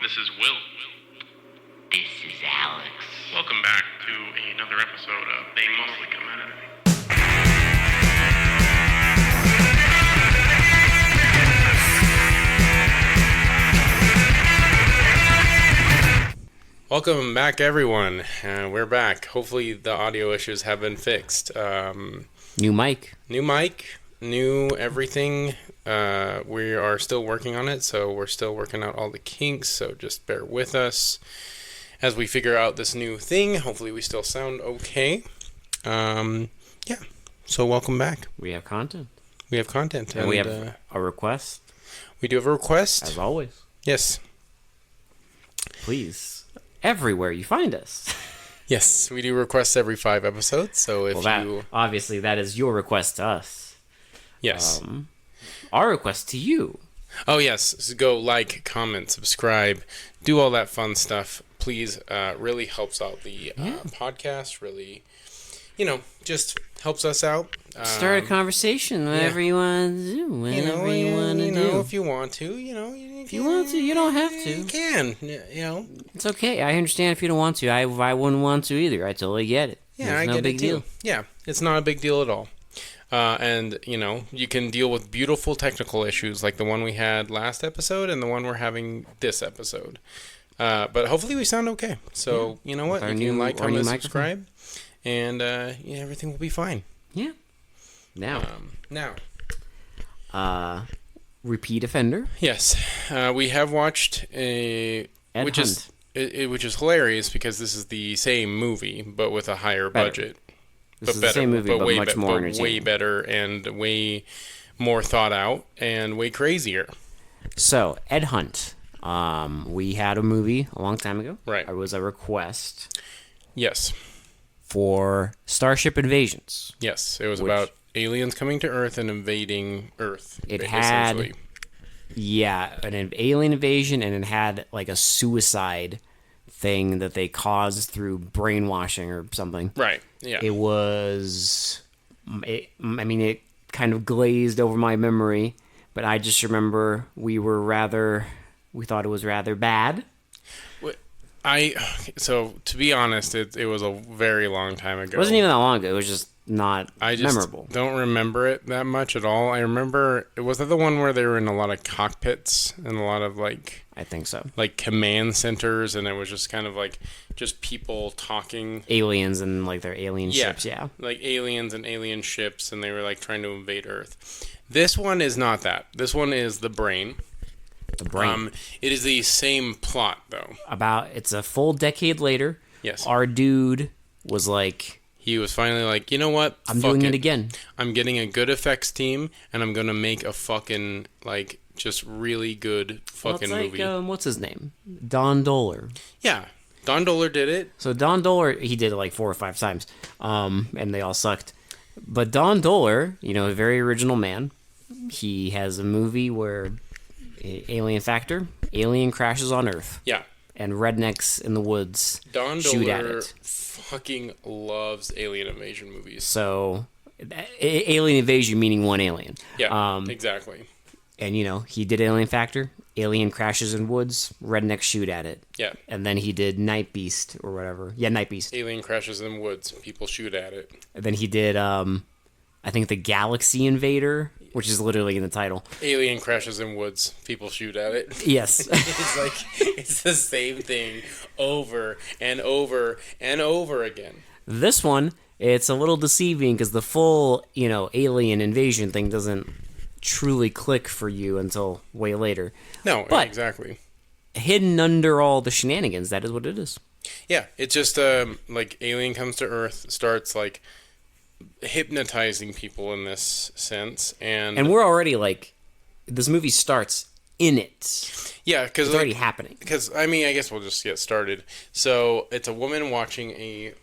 This is Will. This is Alex. Welcome back to another episode of They Mostly Come Out of It. Welcome back, everyone. We're back. Hopefully the audio issues have been fixed. New mic, new everything. We are still working on it, so we're still working out all the kinks, so just bear with us as we figure out this new thing. Hopefully we still sound okay. So welcome back. we have content. And we have a request. We do have a request. As always. Yes. Please. Everywhere you find us. Yes, we do requests every 5 episodes, so if obviously that is your request to us. Yes. Our request to you. Oh, yes. So go like, comment, subscribe, do all that fun stuff. Please, really helps out the podcast. Really, just helps us out. Start a conversation, whatever you want to do. Whatever you want to do. If you want to, If you want to, you don't have to. You can, It's okay. I understand if you don't want to. I wouldn't want to either. I totally get it. Yeah, There's I no get big it too. deal. Yeah, it's not a big deal at all. And, you can deal with beautiful technical issues like the one we had last episode and the one we're having this episode. But hopefully we sound okay. So, you know what? You can like, comment, subscribe, and everything will be fine. Yeah. Now. Now. Repeat offender. Yes. We have watched which is hilarious because this is the same movie, but with a higher budget. This is the same movie, but much more entertaining. Way better and way more thought out and way crazier. So, Ed Hunt. We had a movie a long time ago. Right. It was a request. Yes. For Starship Invasions. Yes. It was about aliens coming to Earth and invading Earth. It had, an alien invasion, and it had like a suicide thing that they caused through brainwashing or something. Right. Yeah. It was, it kind of glazed over my memory, but I just remember we thought it was rather bad. So to be honest, it was a very long time ago. It wasn't even that long ago. It was just not memorable. Don't remember it that much at all. I remember, was that the one where they were in a lot of cockpits and a lot of I think so. Like command centers, and it was just kind of like just people talking. Aliens and like their alien ships, yeah. Like aliens and alien ships, and they were like trying to invade Earth. This one is not that. This one is the brain. The brain. It is the same plot though. It's a full decade later. Yes. Our dude was like, he was finally like, you know what? I'm doing it again. I'm getting a good effects team, and I'm gonna make a fucking just really good fucking movie. What's his name? Don Dohler. Yeah, Don Dohler did it. So Don Dohler, he did it like 4 or 5 times, and they all sucked. But Don Dohler, a very original man. He has a movie where alien crashes on Earth. Yeah. And rednecks in the woods shoot at it. Fucking loves alien invasion movies. So, alien invasion meaning one alien. Yeah, exactly. And, he did Alien Factor, alien crashes in woods, rednecks shoot at it. Yeah. And then he did Night Beast or whatever. Yeah, Night Beast. Alien crashes in woods, people shoot at it. And then he did, I think, The Galaxy Invader, which is literally in the title. Alien crashes in woods, people shoot at it. Yes. It's the same thing over and over and over again. This one, it's a little deceiving because the full, alien invasion thing doesn't truly click for you until way later. No, but exactly. Hidden under all the shenanigans, that is what it is. Yeah, it's just alien comes to Earth, starts hypnotizing people in this sense, and we're already this movie starts in it. Yeah, because it's already happening. Because I guess we'll just get started. So it's a woman watching a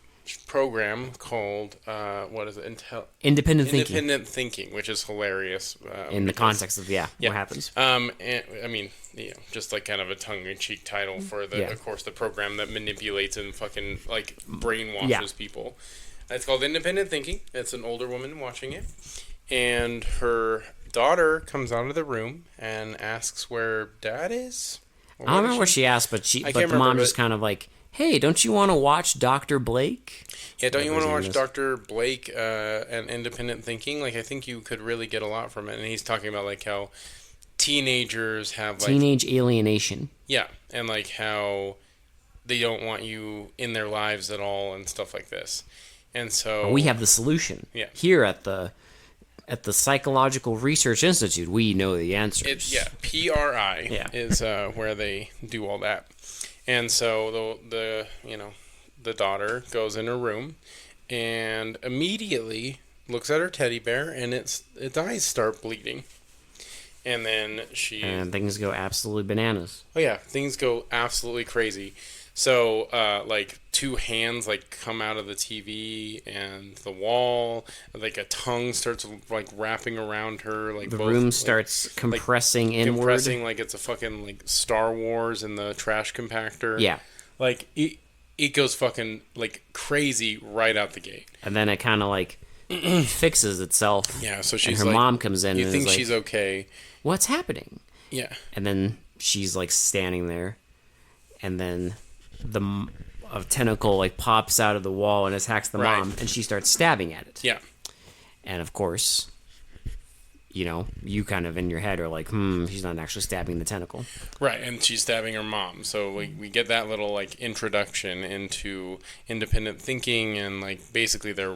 program called what is it? Independent Thinking, which is hilarious in the context of what happens. And, just kind of a tongue-in-cheek title for of course, the program that manipulates and fucking brainwashes people. It's called Independent Thinking. It's an older woman watching it, and her daughter comes out of the room and asks where Dad is. I don't remember what she asked, but can't the remember, mom but- just kind of like, hey, don't you want to watch Dr. Blake? Yeah, don't you want to Whatever his watch name Dr. Blake and Independent Thinking? Like, I think you could really get a lot from it. And he's talking about, like, how teenagers have, like... Teenage alienation. Yeah, and, like, how they don't want you in their lives at all and stuff like this. And so... We have the solution. Yeah. Here at the Psychological Research Institute, we know the answers. PRI Yeah. is where they do all that. And so the daughter goes in her room and immediately looks at her teddy bear and its eyes start bleeding. And then And things go absolutely bananas. Oh yeah, things go absolutely crazy. So like two hands like come out of the TV and the wall, like a tongue starts like wrapping around her, like The both, room like, starts compressing inward. compressing like it's a fucking like Star Wars in the trash compactor. Yeah. Like it goes fucking like crazy right out the gate. And then it kind of like fixes itself. Yeah, so And she's her like, mom comes in You and think is like, she's okay? what's happening? Yeah. And then she's like standing there, and then a tentacle like pops out of the wall and attacks the Right. mom, and she starts stabbing at it. Yeah. And of course, you kind of in your head are like, she's not actually stabbing the tentacle. Right, and she's stabbing her mom. So we get that little like introduction into independent thinking and like basically they're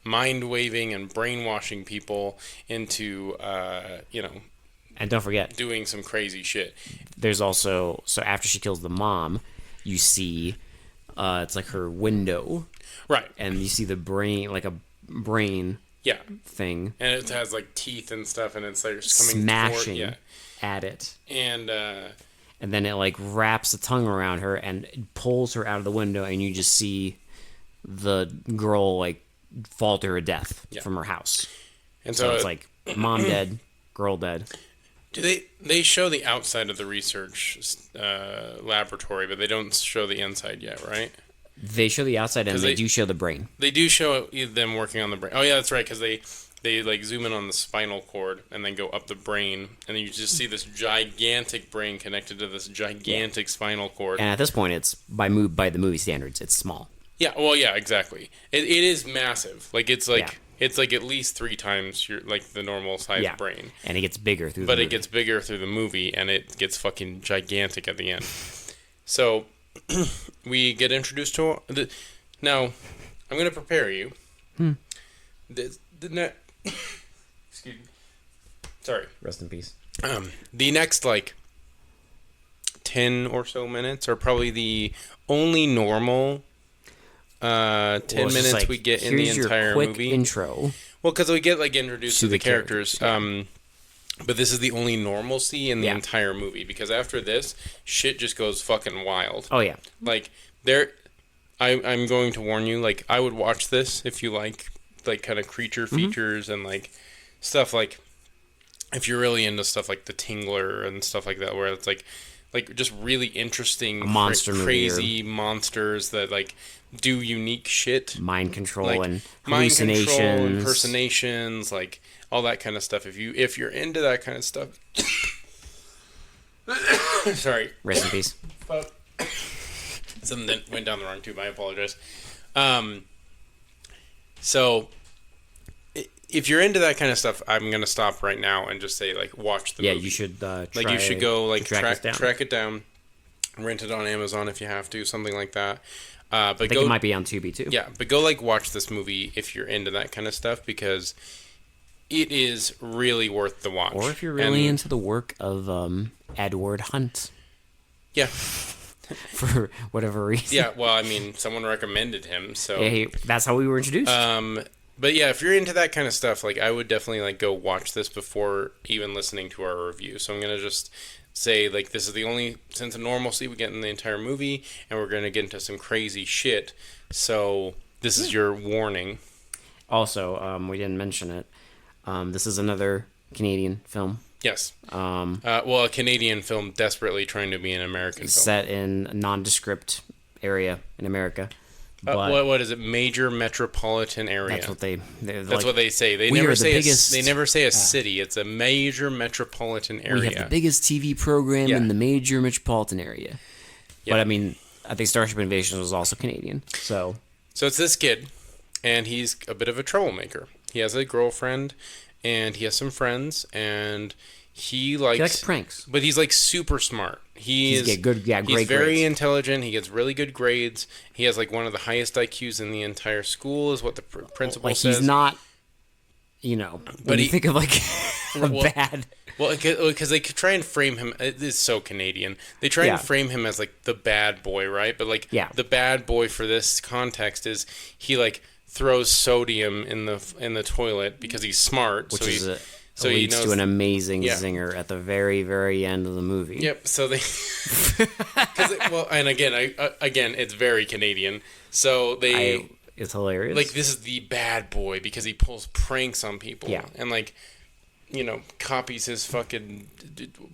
mind waving and brainwashing people into And don't forget, doing some crazy shit. there's also, so after she kills the mom, you see it's like her window, Right. and you see the brain, like a brain Yeah. thing And it has like teeth and stuff, and it's like coming smashing toward, at it. And then it like wraps the tongue around her and it pulls her out of the window, and you just see the girl like fall to her death from her house. and So so it's like mom dead, girl dead. do they show the outside of the research laboratory, but they don't show the inside yet, right? They show the outside, and 'Cause they they- do show the brain. They do show them working on the brain. Oh yeah, that's right, because they like zoom in on the spinal cord and then go up the brain, and then you just see this gigantic brain connected to this gigantic spinal cord. And at this point, it's by the movie standards, it's small. Yeah, well, yeah, exactly. It is massive. Like it's like Yeah. it's like at least 3 times your like the normal size brain. And it gets bigger through the But movie. it gets bigger through the movie, and it gets fucking gigantic at the end. So we get introduced to now. I'm gonna prepare you. Excuse me. Sorry. Rest in peace. The next like 10 or so minutes are probably the only normal 10 Well, it's just minutes like, we get in the here's your entire quick movie. intro. Well, because we get like introduced to the characters. characters, But this is the only normalcy in the Yeah. entire movie, because after this, shit just goes fucking wild. Oh yeah, Like I'm going to warn you. Like I would watch this if you like kind of creature features and like stuff like if you're really into stuff like The Tingler and stuff like that, where it's like just really interesting monster movie crazy monsters that like do unique shit. mind control Like and mind control, hallucinations. impersonations, like all that kind of stuff. If you're into that kind of stuff, sorry, Rest in peace. but something that went down the wrong tube. I apologize. So if you're into that kind of stuff, I'm gonna stop right now and just say like watch the Yeah, movie. you should Like you should go like track track it down, rent it on Amazon if you have to, something like that. But I think it might be on Tubi too. Yeah, but go like watch this movie if you're into that kind of stuff, because it is really worth the watch. Or if you're really into the work of Edward Hunt, yeah, for whatever reason. yeah. Well, I mean, someone recommended him, so Hey, that's how we were introduced. But yeah, if you're into that kind of stuff, like I would definitely like go watch this before even listening to our review. So I'm gonna just say like this is the only sense of normalcy we get in the entire movie, and we're gonna get into some crazy shit. So this is your warning. Also, we didn't mention it. This is another Canadian film Yes. Well, a Canadian film desperately trying to be an American film. set in a nondescript area in America, what is it? Major metropolitan area. That's what they. That's what they say. They never say a city. It's a major metropolitan area. We have the biggest TV program in the major metropolitan area. But I mean, I think Starship Invasion was also Canadian. So it's this kid, and he's a bit of a troublemaker. He has a girlfriend, and he has some friends, and he likes pranks. But he's like super smart. He's great very grades. intelligent. He gets really good grades. He has like one of the highest IQs in the entire school, is what the principal says. He's not, but you think of like bad. Well, because they could try and frame him. It is so Canadian. They try and frame him as like the bad boy, right? But like the bad boy for this context is he like throws sodium in the toilet because he's smart. Which leads to an amazing zinger at the very, very end of the movie. Yep. So they, and again, it's very Canadian. So it's hilarious. Like, this is the bad boy because he pulls pranks on people. Yeah. And like, copies his fucking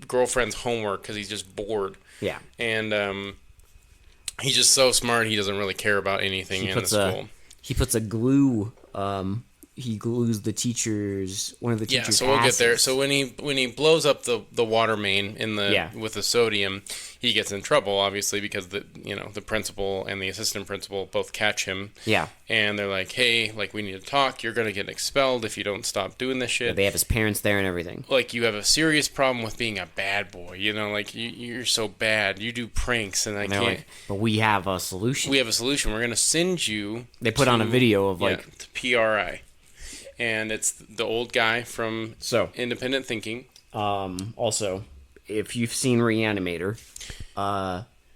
girlfriend's homework because he's just bored. Yeah. And he's just so smart. He doesn't really care about anything in the school. He puts a glue. He glues one of the teacher's so we'll get there. So when he blows up the water main with the sodium, he gets in trouble, obviously, because the principal and the assistant principal both catch him. Yeah. And they're like, hey, like, we need to talk. You're gonna get expelled if you don't stop doing this shit. Yeah, they have his parents there and everything. Like, you have a serious problem with being a bad boy. Like, you're so bad. You do pranks, and I can't. Like, but we have a solution. We're gonna send you. They put on a video of to PRI. And it's the old guy from Independent Thinking. Also, if you've seen Reanimator,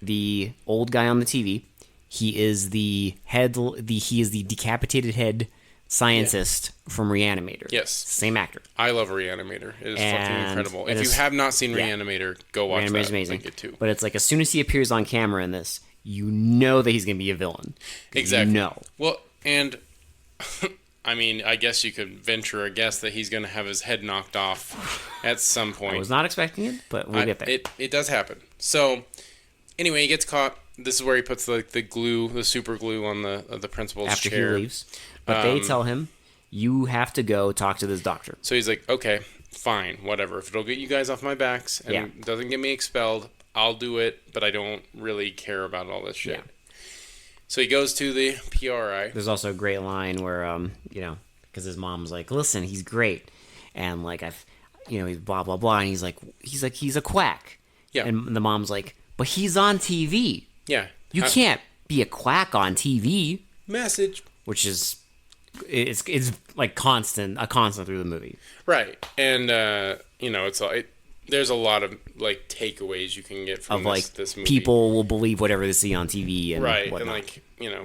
the old guy on the TV, he is the decapitated head scientist from Reanimator. Yes. Same actor. I love Reanimator. It is fucking incredible. If you have not seen Reanimator, go watch that. Reanimator's amazing. Like it too. But it's like, as soon as he appears on camera in this, you know that he's going to be a villain. Exactly. No. Well, and I mean, I guess you could venture a guess that he's going to have his head knocked off at some point. I was not expecting it, but we'll get there. It does happen. So, anyway, he gets caught. This is where he puts the glue, the super glue on the principal's after chair. After he leaves. But they tell him, you have to go talk to this doctor. So he's like, okay, fine, whatever. If it'll get you guys off my backs and doesn't get me expelled, I'll do it, but I don't really care about all this shit. Yeah. So he goes to the PRI. There's also a great line where, because his mom's like, listen, he's great. And like, he's blah, blah, blah. And he's like, he's a quack. Yeah. And the mom's like, but he's on TV. Yeah. You can't be a quack on TV. Message. Which is, it's like a constant through the movie. Right. And, it's like, there's a lot of like takeaways you can get from this movie. People will believe whatever they see on TV and whatnot. And like,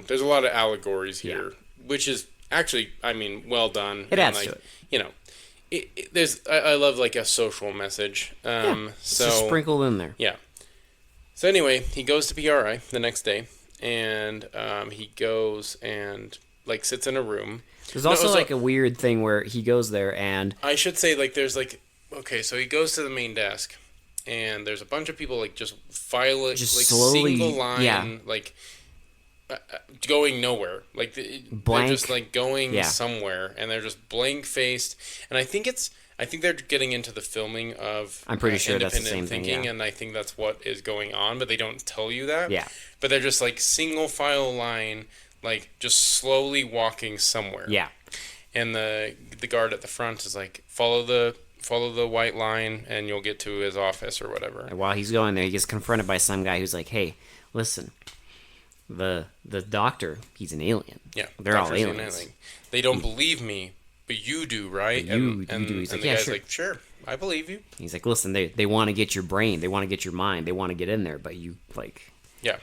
there's a lot of allegories here, which is actually, I mean, well done. It adds to it. I love like a social message. So just sprinkled in there. Yeah. So anyway, he goes to PRI the next day, and he goes and like sits in a room. There's also like a weird thing where he goes there and I should say like there's like. Okay, so he goes to the main desk, and there's a bunch of people like just file it, just like slowly, single line, like going nowhere. Like they're just like going somewhere, and they're just blank faced. And I think they're getting into the filming of. I'm pretty sure that's the Independent same Thinking, thing, and I think that's what is going on, but they don't tell you that. Yeah. But they're just like single file line, like just slowly walking somewhere. Yeah. And the guard at the front is like, follow the white line and you'll get to his office or whatever. And while he's going there, he gets confronted by some guy who's like, hey, listen, the doctor, he's an alien. Yeah. They're all aliens. They don't believe me, but you do, right? You do. He's like, the guy's like, sure, I believe you. He's like, listen, they want to get your brain. They want to get your mind. They want to get in there, but you, like,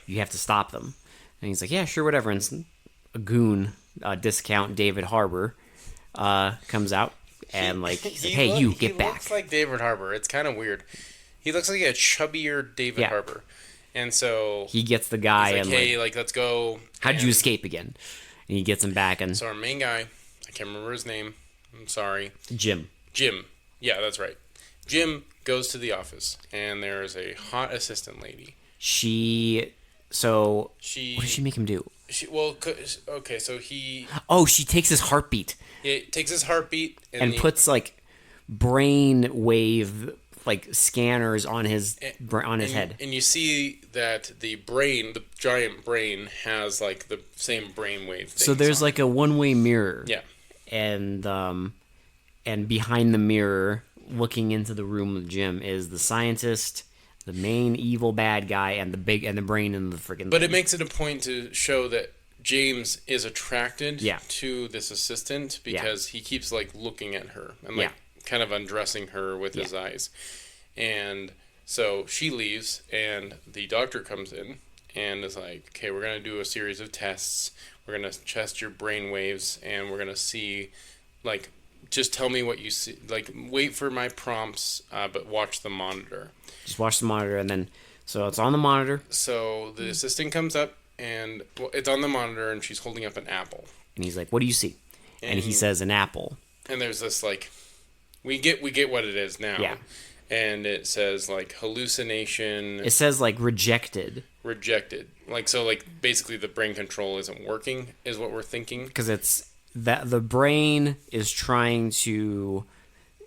you have to stop them. And he's like, yeah, sure, whatever. And a goon, discount David Harbour, comes out. And like, he's like, hey, get back. He looks like David Harbour. It's kind of weird. He looks like a chubbier David Harbour. And so he gets the guy like, and hey, like, let's go. How'd you escape again? And he gets him back. And so our main guy, I can't remember his name. I'm sorry. Jim. Yeah, that's right. Jim goes to the office, and there's a hot assistant lady. What did she make him do? Okay, so he Oh, she takes his heartbeat it takes his heartbeat and puts like brain wave like scanners on his head. and you see that the giant brain, has like the same brainwave things So there's on like it. a one-way mirror. Yeah. And behind the mirror, looking into the room with Jim, is the scientist, the main evil bad guy, and the brain in the freaking. But it makes it a point to show that James is attracted Yeah. to this assistant because he keeps like looking at her and like kind of undressing her with his eyes. And so she leaves and the doctor comes in and is like, okay, we're going to do a series of tests. We're going to test your brain waves and we're going to see, like, just tell me what you see. Like, wait for my prompts, but watch the monitor. Just watch the monitor, and then so it's on the monitor, So the assistant comes up and it's on the monitor and she's holding up an apple. and he's like, "What do you see?" And he says, "An apple." And there's this like, we get what it is now. Yeah. And it says like hallucination. It says like rejected Rejected. Like, so like basically the brain control isn't working is what we're thinking. because it's that the brain is trying to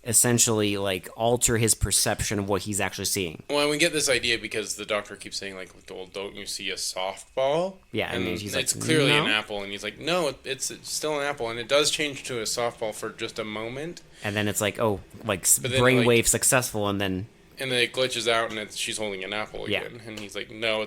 essentially like alter his perception of what he's actually seeing. Well, and we get this idea because the doctor keeps saying like, well, don't you see a softball? Yeah, and he's like, it's clearly "No." an apple, and he's like, no, it's still an apple, and it does change to a softball for just a moment, And then it's like, oh, like But then, brainwave like- successful, and then and then it glitches out, and she's holding an apple Yeah. again, and he's like, no,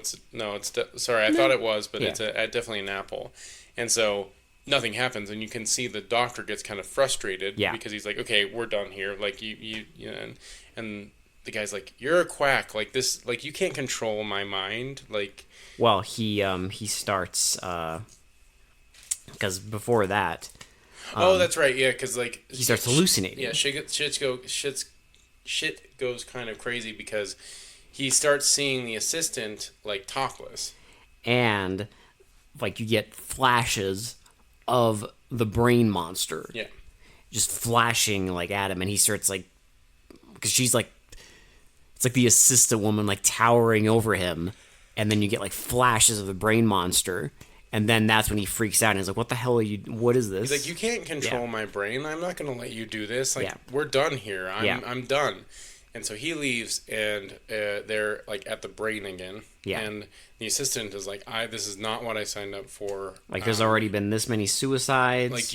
sorry, I thought it was, but Yeah. it's definitely an apple, and so nothing happens, and you can see the doctor gets kind of frustrated because he's like, okay, we're done here, like you know, and the guy's like, you're a quack, like this, like you can't control my mind, like. well, he starts because before that Oh, that's right. Yeah, because like he starts hallucinating. Yeah, shit goes kind of crazy because he starts seeing the assistant like topless. And like you get flashes of the brain monster Yeah, just flashing like at him, and he starts like, because she's like, it's like the assistant woman like towering over him, and then you get like flashes of the brain monster, and then that's when he freaks out and he's like, what the hell are you, what is this? he's like, you can't control my brain. I'm not gonna let you do this. Like, Yeah. we're done here. Yeah. I'm done. And so he leaves, and they're like at the brain again. Yeah. And the assistant is like, this is not what I signed up for. Like there's already been this many suicides. Like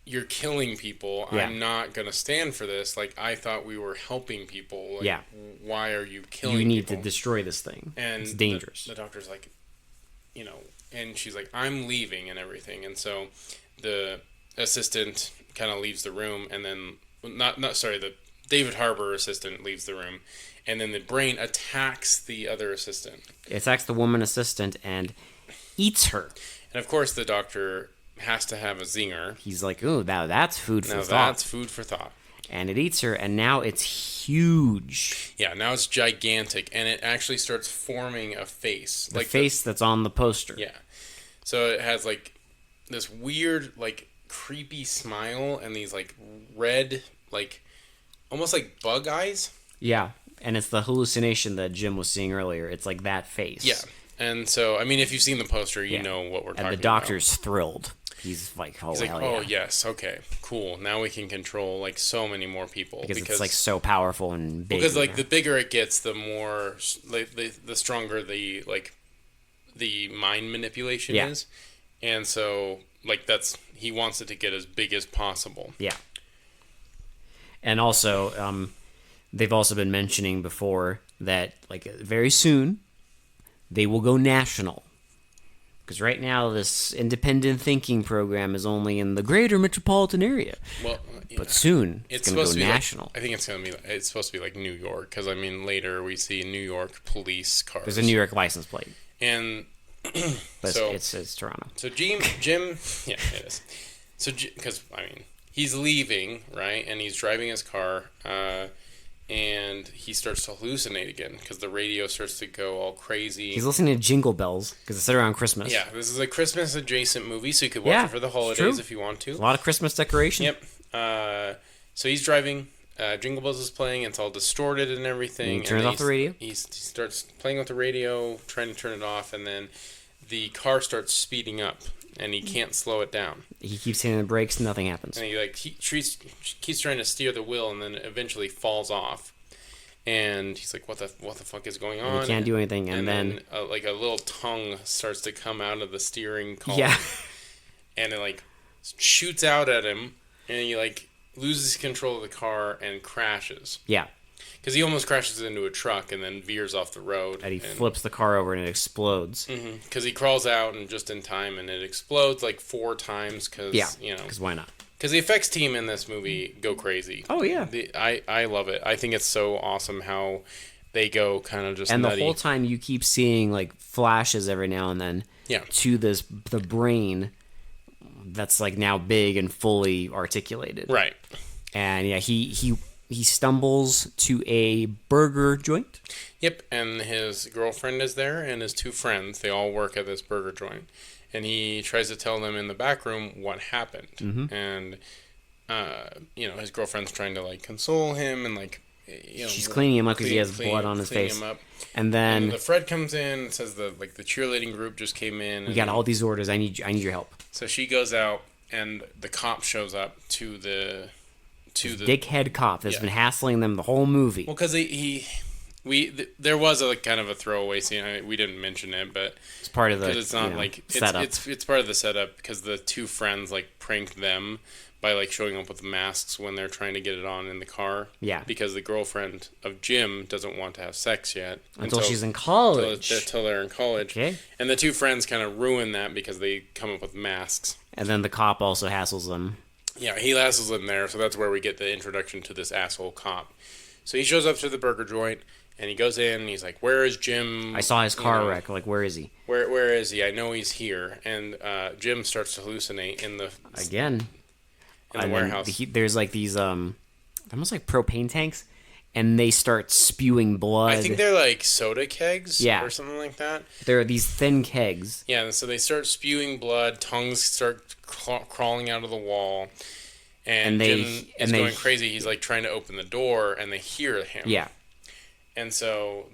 you're killing people. Yeah. I'm not gonna stand for this. Like, I thought we were helping people. Like, Yeah. Why are you killing you need people? to destroy this thing. And it's dangerous. The doctor's like, and she's like, I'm leaving and everything. And so the assistant kind of leaves the room, and then the David Harbour assistant leaves the room, and then the brain attacks the other assistant. It attacks the woman assistant and eats her. And of course, the doctor has to have a zinger. He's like, ooh, now that's food for Now thought. that's food for thought. And it eats her, and now it's huge. Yeah, now it's gigantic, and it actually starts forming a face. The face that's on the poster. Yeah. So it has like this weird, like creepy smile, and these like red, like almost like bug eyes. Yeah, and it's the hallucination that Jim was seeing earlier. It's like that face. Yeah. And so, I mean, if you've seen the poster, you know what we're talking about. And the doctor's thrilled. He's like, oh, He's like, hell oh, yeah. yes, okay, cool. Now we can control, like, so many more people. Because it's, like, so powerful and big. Because, like, the bigger it gets, the more, like, the stronger the, like, the mind manipulation is. And so, like, he wants it to get as big as possible. Yeah. And also, they've also been mentioning before that, like, very soon, they will go national. Because right now, this independent thinking program is only in the greater metropolitan area. Well, but soon, it's going to go national. Like, I think it's supposed to be like New York. Because, I mean, later we see New York police cars. There's a New York license plate. And but so it's Toronto. So Jim, yeah, it is. So because I mean, he's leaving, right, and he's driving his car, and he starts to hallucinate again because the radio starts to go all crazy. He's listening to Jingle Bells because it's set around Christmas. Yeah, this is a Christmas adjacent movie, so you could watch it for the holidays if you want to. A lot of Christmas decoration. Yep. So he's driving. Jingle Bells is playing. It's all distorted and everything. And he turns off the radio. He starts playing with the radio, trying to turn it off, and then the car starts speeding up, and he can't slow it down. He keeps hitting the brakes, nothing happens. And he keeps trying to steer the wheel, and then eventually falls off. And he's like, "What the fuck is going on?" He can't do anything, and then like a little tongue starts to come out of the steering column. Yeah. And it like shoots out at him, and he like loses control of the car and crashes. Yeah. Because he almost crashes into a truck and then veers off the road. And he flips the car over and it explodes. Because he crawls out and just in time, and it explodes like 4 times. Because because why not? Because the effects team in this movie go crazy. Oh yeah, I love it. I think it's so awesome how they go kind of just nutty. The whole time you keep seeing like flashes every now and then. Yeah. To the brain that's like now big and fully articulated. Right. And yeah, he stumbles to a burger joint. Yep, and his girlfriend is there, and his 2 friends. They all work at this burger joint, and he tries to tell them in the back room what happened. Mm-hmm. And his girlfriend's trying to like console him, and like she's cleaning him up because he has blood on his face. And then the Fred comes in and says the cheerleading group just came in. We got all these orders. I need your help. So she goes out, and the cop shows up to the dickhead cop that's been hassling them the whole movie. Well, because there was a kind of a throwaway scene. We didn't mention it, but it's part of the it's not setup. It's part of the setup because the 2 friends like pranked them by like showing up with masks when they're trying to get it on in the car. Yeah. Because the girlfriend of Jim doesn't want to have sex yet until she's in college. Until they're in college. Okay. And the 2 friends kind of ruin that because they come up with masks. And then the cop also hassles them. Yeah, he hassles them there, so that's where we get the introduction to this asshole cop. So he shows up to the burger joint, and he goes in, and he's like, "Where is Jim? I saw his car wreck. Like, where is he? Where is he? I know he's here." And Jim starts to hallucinate in the warehouse. There's like these almost like propane tanks, and they start spewing blood. I think they're like soda kegs, or something like that. There are these thin kegs. Yeah, and so they start spewing blood. Tongues start crawling out of the wall, and Jim is going crazy. He's like trying to open the door, and they hear him. Yeah, and so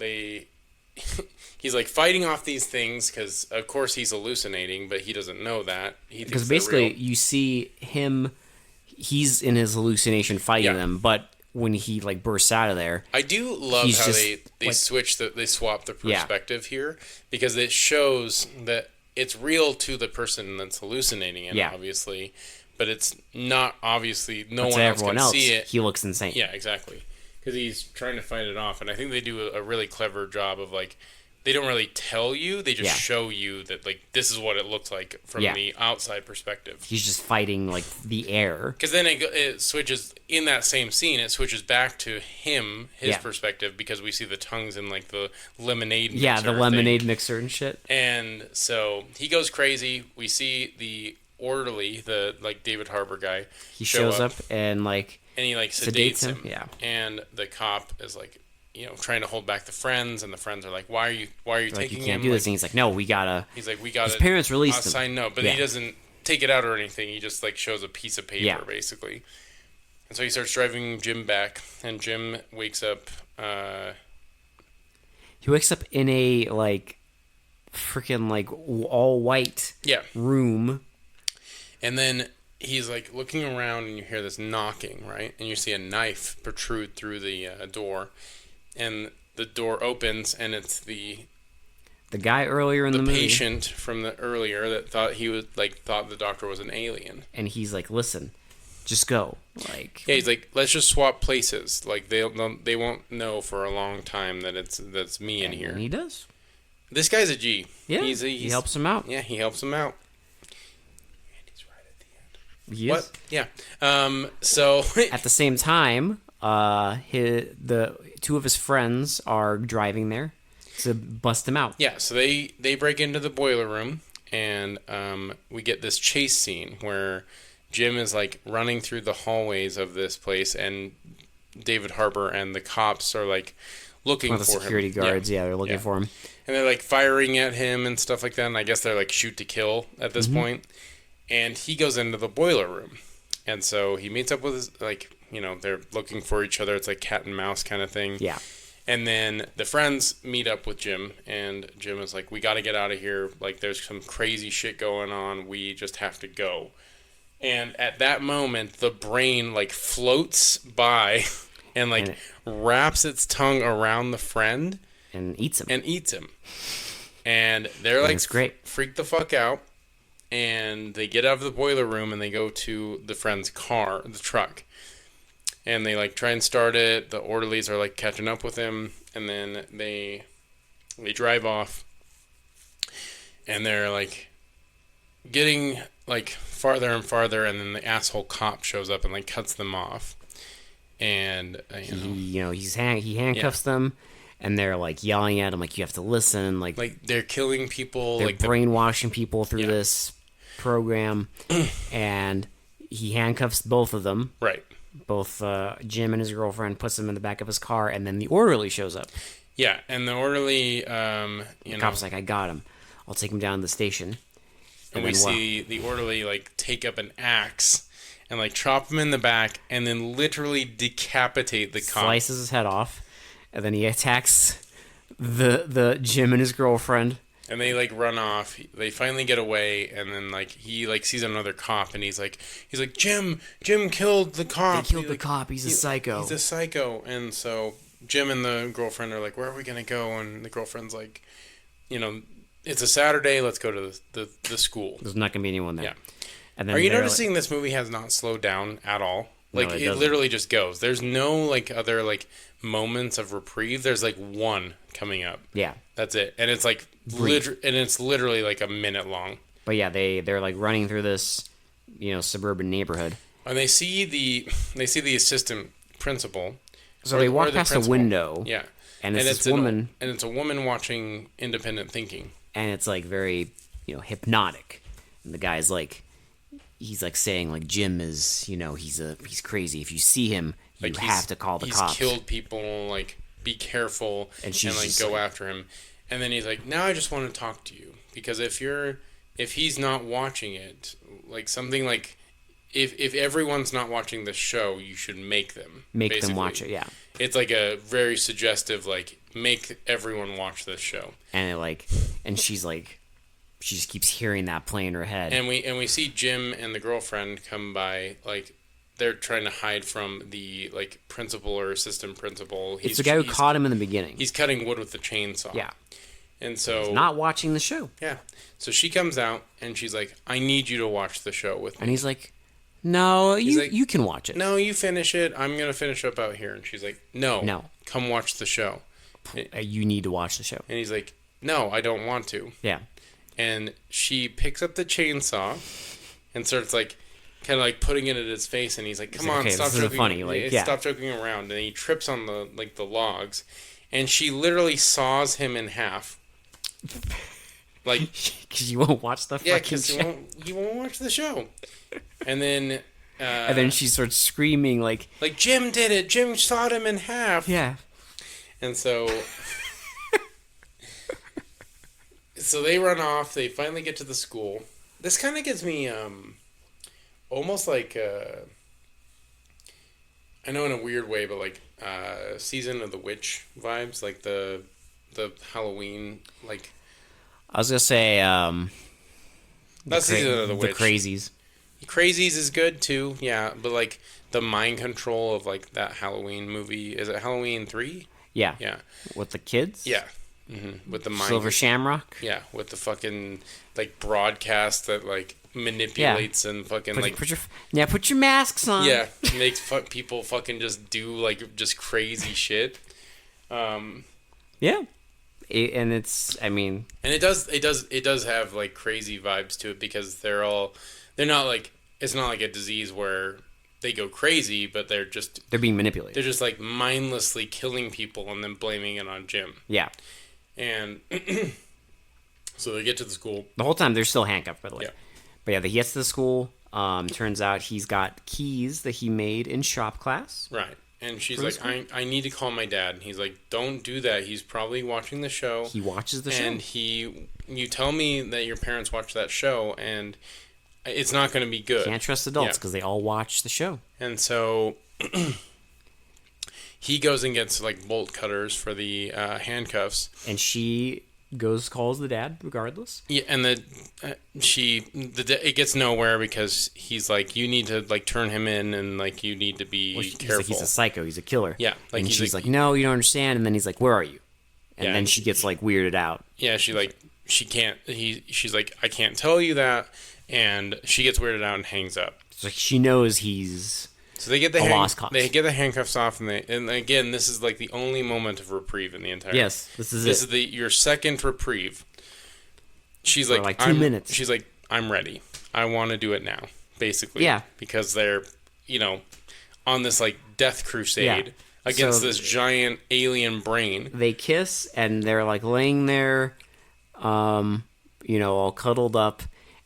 he's like fighting off these things because, of course, he's hallucinating, but he doesn't know that. Because basically, you see him. He's in his hallucination fighting them, but when he like bursts out of there, I do love how they swap the perspective here, because it shows that it's real to the person that's hallucinating it, obviously, but it's not obviously no one else can see it. He looks insane. Yeah, exactly, because he's trying to fight it off, and I think they do a really clever job of like. They don't really tell you; they just show you that like this is what it looks like from the outside perspective. He's just fighting like the air. Because then it switches in that same scene. It switches back to his perspective, because we see the tongues in like the lemonade mixer. Yeah, the lemonade mixer and shit. And so he goes crazy. We see the orderly, the like David Harbour guy. He shows up and he like sedates him. Yeah, and the cop is like. Trying to hold back the friends, and the friends are like, "Why are you taking him? You can't do this." And he's like, "No, we gotta." He's like, "We gotta." His parents released him. Sign no, but he doesn't take it out or anything. He just like shows a piece of paper basically, and so he starts driving Jim back, and Jim wakes up. He wakes up in a like, freaking like all white room, and then he's like looking around, and you hear this knocking, right? And you see a knife protrude through the door. And the door opens, and it's the guy earlier in the movie, the patient from the earlier that thought the doctor was an alien. And he's like, "Listen, just go." He's like, "Let's just swap places. Like they won't know for a long time that's me in here." And he does. This guy's a G. Yeah, he helps him out. Yeah, he helps him out. Andy's right at the end. Yes. What? Yeah. So at the same time. The 2 of his friends are driving there to bust him out. Yeah, so they break into the boiler room, and we get this chase scene where Jim is like running through the hallways of this place, and David Harbour and the cops are like looking for him. The security guards, they're looking for him. And they're like firing at him and stuff like that, and I guess they're like shoot to kill at this point. And he goes into the boiler room. And so he meets up with his, they're looking for each other. It's like cat and mouse kind of thing. Yeah. And then the friends meet up with Jim, and Jim is like, we got to get out of here. Like, there's some crazy shit going on. We just have to go. And at that moment, the brain, like, floats by and, like, wraps its tongue around the friend. And eats him. And they're like, it's great. Freak the fuck out. And they get out of the boiler room and they go to the friend's car, the truck. And they like try and start it. The orderlies are like catching up with him. And then they drive off. And they're like getting like farther and farther. And then the asshole cop shows up and like cuts them off. And, he handcuffs them. And they're like yelling at him, like, you have to listen. Like they're killing people. They're like brainwashing people through this program. And he handcuffs both of them. Right. Both Jim and his girlfriend, puts them in the back of his car, and then the orderly shows up. Yeah, and the orderly, the cop's like, I got him. I'll take him down to the station. And we see the orderly, like, take up an axe and, like, chop him in the back and then literally decapitate the cop. Slices his head off. And then he attacks the Jim and his girlfriend. And they like run off. They finally get away, and then like he like sees another cop, and he's like Jim killed the cop. They killed the cop. He's a psycho. He's a psycho. And so Jim and the girlfriend are like, where are we gonna go? And the girlfriend's like, it's a Saturday. Let's go to the school. There's not gonna be anyone there. Yeah. And then are you noticing this movie has not slowed down at all? Like no, it literally just goes. There's no like other like moments of reprieve. There's like one coming up. Yeah. That's it. And it's like literally like a minute long. But yeah, they're like running through this, suburban neighborhood. And they see the assistant principal. So they walk past a window. Yeah. And it's this woman. And it's a woman watching Independent Thinking. And it's like very, hypnotic. And the guy's like, he's like saying like Jim is, he's crazy. If you see him, you have to call the cops. He's killed people. Like, be careful and like go after him. And then he's like, now I just want to talk to you because if he's not watching it, like something like if everyone's not watching the show, you should make them watch it. Yeah, it's like a very suggestive like make everyone watch this show. And she's like. She just keeps hearing that play in her head. And we see Jim and the girlfriend come by, like they're trying to hide from the like principal or assistant principal. It's the guy who caught him in the beginning. He's cutting wood with the chainsaw. Yeah. And so he's not watching the show. Yeah. So she comes out and she's like, I need you to watch the show with me. And he's like, no, you can watch it. No, you finish it. I'm gonna finish up out here. And she's like, No. Come watch the show. You need to watch the show. And he's like, no, I don't want to. Yeah. And she picks up the chainsaw and starts like kind of like putting it at his face, and he's like, "Come on, stop joking! Funny. Like, yeah. Stop joking around!" And he trips on the logs, and she literally saws him in half. Like, because you won't watch the fucking show. You won't watch the show. And then she starts screaming like Jim did it. Jim sawed him in half. Yeah. And so. So they run off. They finally get to the school. This kind of gives me almost like I know in a weird way, but like Season of the Witch vibes, like the Halloween like. I was gonna say not Season of the Witch. The Crazies. Crazies is good too, yeah, but like the mind control of like that Halloween movie. Is it Halloween 3? Yeah. Yeah. With the kids. Yeah. Mm-hmm. With the mind. Silver Shamrock. Yeah, with the fucking like broadcast that like manipulates and fucking put your masks on. Yeah, makes people fucking just do like just crazy shit. Yeah, and it's and it does have like crazy vibes to it because they're not like it's not like a disease where they go crazy, but they're being manipulated. They're just like mindlessly killing people and then blaming it on Jim. Yeah. And so they get to the school. The whole time they're still handcuffed, by the way. Yeah. But yeah, he gets to the school. Turns out he's got keys that he made in shop class. Right. And she's like, I need to call my dad. And he's like, don't do that. He's probably watching the show. He watches the show. And you tell me that your parents watch that show, and it's not going to be good. Can't trust adults because they all watch the show. And so he goes and gets like bolt cutters for the handcuffs. And she calls the dad regardless. Yeah, and it gets nowhere because he's like, you need to like turn him in, and like you need to be careful. He's a psycho. He's a killer. Yeah, like and she's like, no, you don't understand. And then he's like, where are you? And then she gets like weirded out. Yeah, she's like, I can't tell you that, and she gets weirded out and hangs up. So she knows he's. So they get the lost cause. They get the handcuffs off, and again, this is like the only moment of reprieve in the entire. Yes, this is your second reprieve. She's like 2 minutes. She's like, I'm ready. I want to do it now, basically. Yeah. Because they're, on this like death crusade against this giant alien brain. They kiss, and they're like laying there, all cuddled up,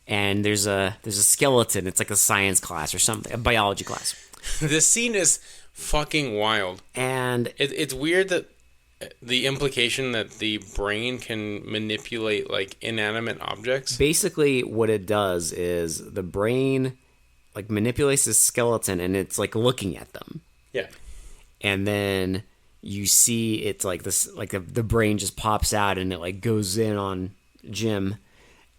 and there's a skeleton. It's like a science class or something, a biology class. This scene is fucking wild. And it's weird that the implication that the brain can manipulate like inanimate objects. Basically what it does is the brain like manipulates the skeleton, and it's like looking at them. Yeah. And then you see it's like this, like the brain just pops out and it like goes in on Jim,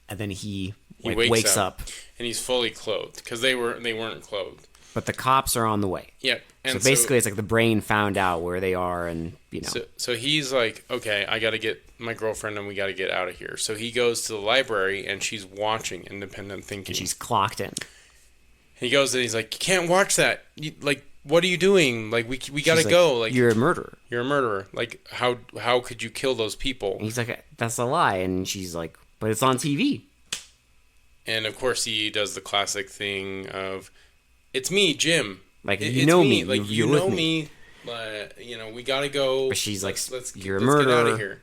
and then he wakes up. And he's fully clothed because they weren't clothed. But the cops are on the way. Yeah. And so basically it's like the brain found out where they are, and So he's like, okay, I got to get my girlfriend and we got to get out of here. So he goes to the library and she's watching Independent Thinking. And she's clocked in. He goes and he's like, you can't watch that. Like, what are you doing? Like, we got to go. Like, you're a murderer. You're a murderer. Like, how could you kill those people? And he's like, that's a lie. And she's like, but it's on TV. And of course he does the classic thing of, it's me, Jim. Like, you know me. Like, you know me. But, we got to go. But she's like, you're a murderer. murderer. Get out of here.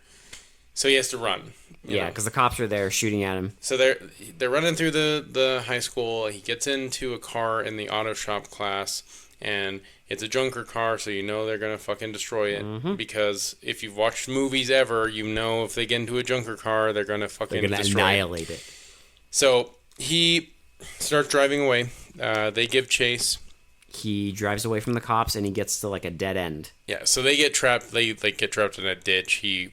So he has to run. Yeah, because the cops are there shooting at him. So they're running through the high school. He gets into a car in the auto shop class, and it's a junker car, so they're going to fucking destroy it. Mm-hmm. Because if you've watched movies ever, if they get into a junker car, they're going to fucking destroy annihilate it. So he starts driving away. They give chase. He drives away from the cops, and he gets to like a dead end. Yeah, so they get trapped. They get trapped in a ditch. He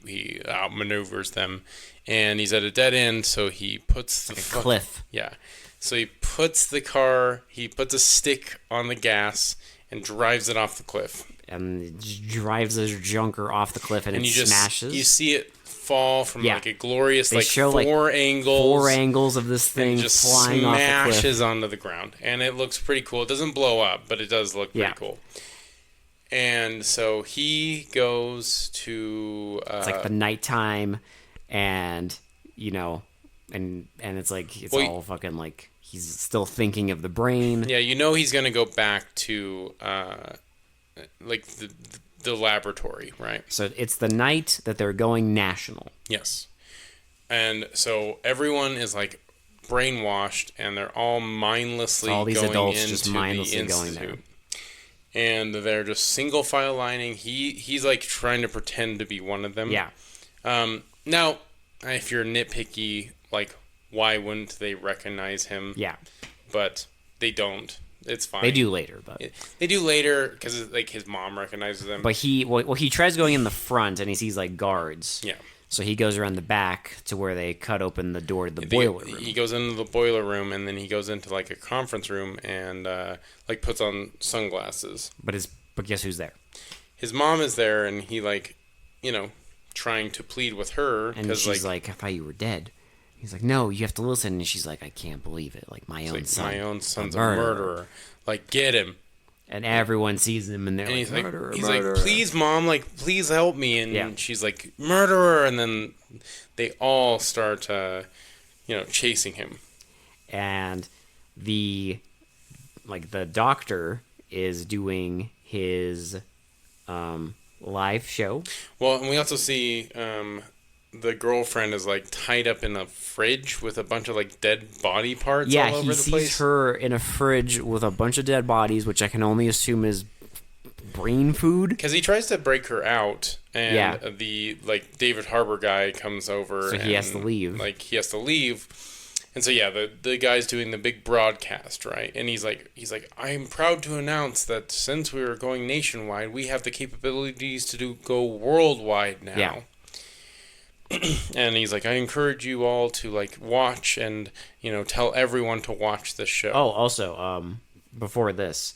outmaneuvers them, and he's at a dead end. So he puts a cliff. Yeah, so he puts a stick on the gas and drives it off the cliff. And drives the junker off the cliff, and it smashes. You see it fall from like a glorious show four angles of this thing just flying off the cliff. Smashes onto the ground, and it looks pretty cool. It doesn't blow up, but it does look pretty cool. And so he goes to it's like the nighttime, and and it's like it's all fucking like he's still thinking of the brain. Yeah, he's gonna go back to like the laboratory, right? So it's the night that they're going national. Yes. And so everyone is like brainwashed, and they're all mindlessly all these going adults into just mindlessly the going there. And they're just single file lining. He's like trying to pretend to be one of them. Yeah. Now, if you're nitpicky, like, why wouldn't they recognize him? Yeah. But they don't. It's fine. They do later, but they do later because like his mom recognizes them. But he tries going in the front, and he sees like guards. Yeah. So he goes around the back to where they cut open the door to the boiler room. He goes into the boiler room, and then he goes into like a conference room and like puts on sunglasses. But guess who's there? His mom is there, and he like, trying to plead with her. And she's like, I thought you were dead. He's like, no, you have to listen. And she's like, I can't believe it. Like, my own son's a murderer. Like, get him. And everyone sees him, and they're like, murderer, he's like, please, Mom, like, please help me. And she's like, murderer. And then they all start, chasing him. And the doctor is doing his live show. Well, and we also see the girlfriend is like tied up in a fridge with a bunch of like dead body parts all over the place. Yeah, he sees her in a fridge with a bunch of dead bodies, which I can only assume is brain food. Because he tries to break her out, and the like David Harbour guy comes over, so he has to leave. Like he has to leave, And so yeah, the guy's doing the big broadcast, right? And he's like, I am proud to announce that since we are going nationwide, we have the capabilities to go worldwide now. Yeah. And he's like, I encourage you all to like watch and tell everyone to watch this show. Oh, also, before this,